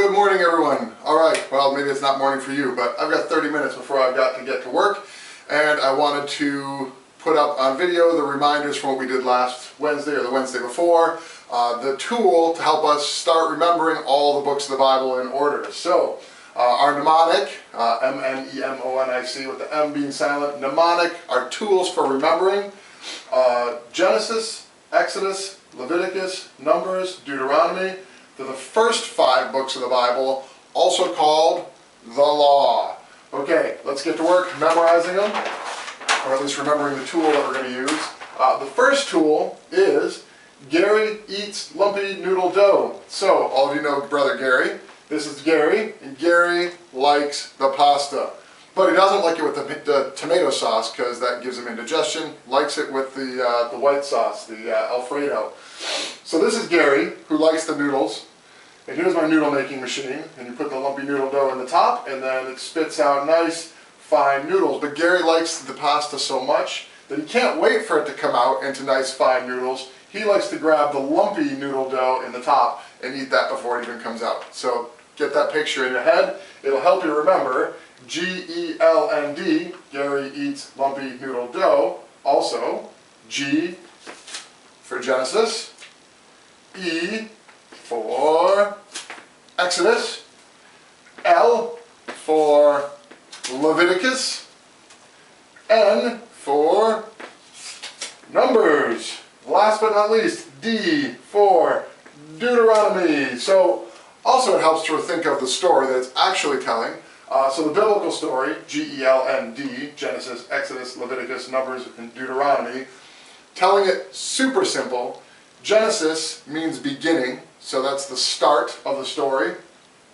Good morning, everyone. All right, well, maybe it's not morning for you, but I've got 30 minutes before I've got to get to work, and I wanted to put up on video the reminders from what we did last Wednesday or the Wednesday before, the tool to help us start remembering all the books of the Bible in order. So, our mnemonic, M-N-E-M-O-N-I-C, with the M being silent, mnemonic are tools for remembering Genesis, Exodus, Leviticus, Numbers, Deuteronomy. They're the first 5 books of the Bible, also called the Law. Okay, let's get to work memorizing them, or at least remembering the tool that we're going to use. The first tool is Gary Eats Lumpy Noodle Dough. So, all of you know Brother Gary. This is Gary, and Gary likes the pasta. But he doesn't like it with the tomato sauce because that gives him indigestion. Likes it with the white sauce, the Alfredo. So this is Gary, who likes the noodles. And here's my noodle making machine. And you put the lumpy noodle dough in the top, and then it spits out nice, fine noodles. But Gary likes the pasta so much that he can't wait for it to come out into nice, fine noodles. He likes to grab the lumpy noodle dough in the top and eat that before it even comes out. So get that picture in your head. It'll help you remember. G-E-L-N-D, Gary Eats Lumpy Noodle Dough. Also, G for Genesis, E for Exodus, L for Leviticus, N for Numbers. Last but not least, D for Deuteronomy. So, also it helps to think of the story that it's actually telling. So the biblical story, G-E-L-N-D, Genesis, Exodus, Leviticus, Numbers, and Deuteronomy, telling it super simple. Genesis means beginning, so that's the start of the story,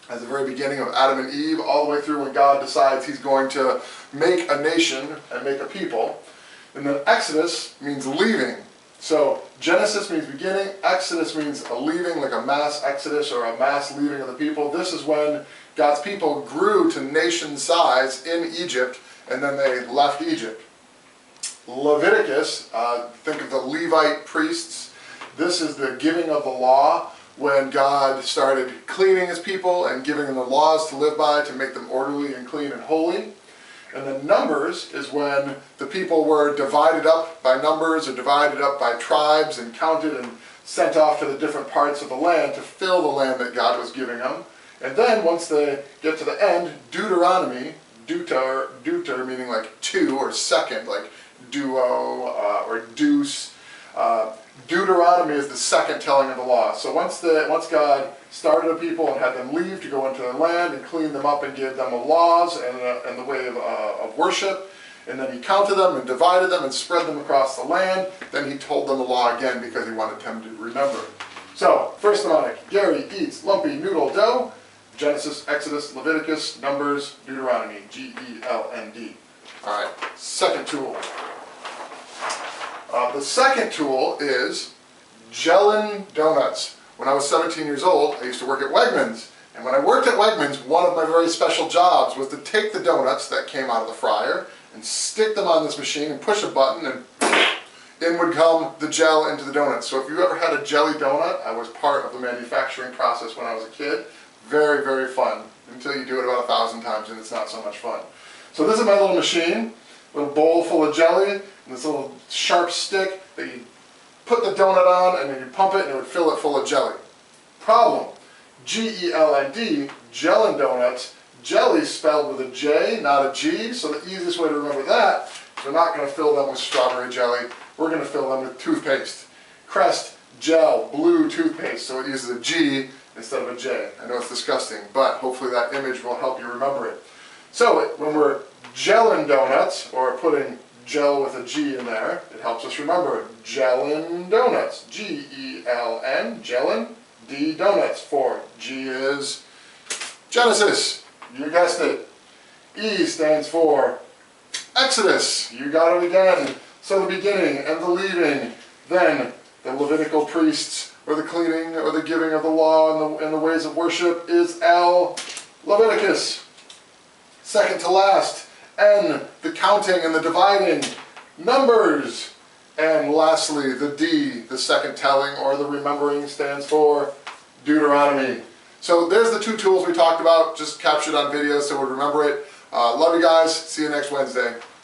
at the very beginning of Adam and Eve, all the way through when God decides he's going to make a nation and make a people. And then Exodus means leaving. So Genesis means beginning, Exodus means a leaving, like a mass exodus or a mass leaving of the people. This is when God's people grew to nation size in Egypt, and then they left Egypt. Leviticus, think of the Levite priests. This is the giving of the law, when God started cleaning his people and giving them the laws to live by to make them orderly and clean and holy. And then Numbers is when the people were divided up by numbers or divided up by tribes and counted and sent off to the different parts of the land to fill the land that God was giving them. And then once they get to the end, Deuteronomy, deuter meaning like two or second, like duo or deuce. Deuteronomy is the second telling of the law. So once God started a people and had them leave to go into their land and clean them up and gave them the laws and the way of worship, and then he counted them and divided them and spread them across the land, then he told them the law again because he wanted them to remember. So, first mnemonic, Gary Eats Lumpy Noodle Dough, Genesis, Exodus, Leviticus, Numbers, Deuteronomy, G-E-L-N-D. All right, second tool. The second tool is Jell-O Doughnuts. When I was 17 years old, I used to work at Wegmans. And when I worked at Wegmans, one of my very special jobs was to take the donuts that came out of the fryer and stick them on this machine and push a button, and in would come the gel into the donuts. So if you ever had a jelly donut, I was part of the manufacturing process when I was a kid. Very, very fun, until you do it about 1,000 times and it's not so much fun. So this is my little machine, little bowl full of jelly, and this little sharp stick that you put the donut on and then you pump it and it would fill it full of jelly. Problem, G-E-L-I-D, Jell-O Doughnuts, jelly spelled with a J, not a G, so the easiest way to remember that is we're not going to fill them with strawberry jelly, we're going to fill them with toothpaste. Crest Gel Blue Toothpaste, so it uses a G instead of a J. I know it's disgusting, but hopefully that image will help you remember it. So when we're Jell-O Doughnuts, or putting gel with a G in there, it helps us remember Jell-O Doughnuts. G-E-L-N, Jell-O, D Donuts. For G is Genesis. You guessed it. E stands for Exodus. You got it again. So the beginning and the leaving. Then the Levitical priests, or the cleaning, or the giving of the law and the ways of worship is L, Leviticus. Second to last, N, the counting and the dividing, Numbers. And lastly, the D, the second telling or the remembering, stands for Deuteronomy. So there's the 2 tools we talked about, just captured on video so we'd remember it. Love you guys. See you next Wednesday.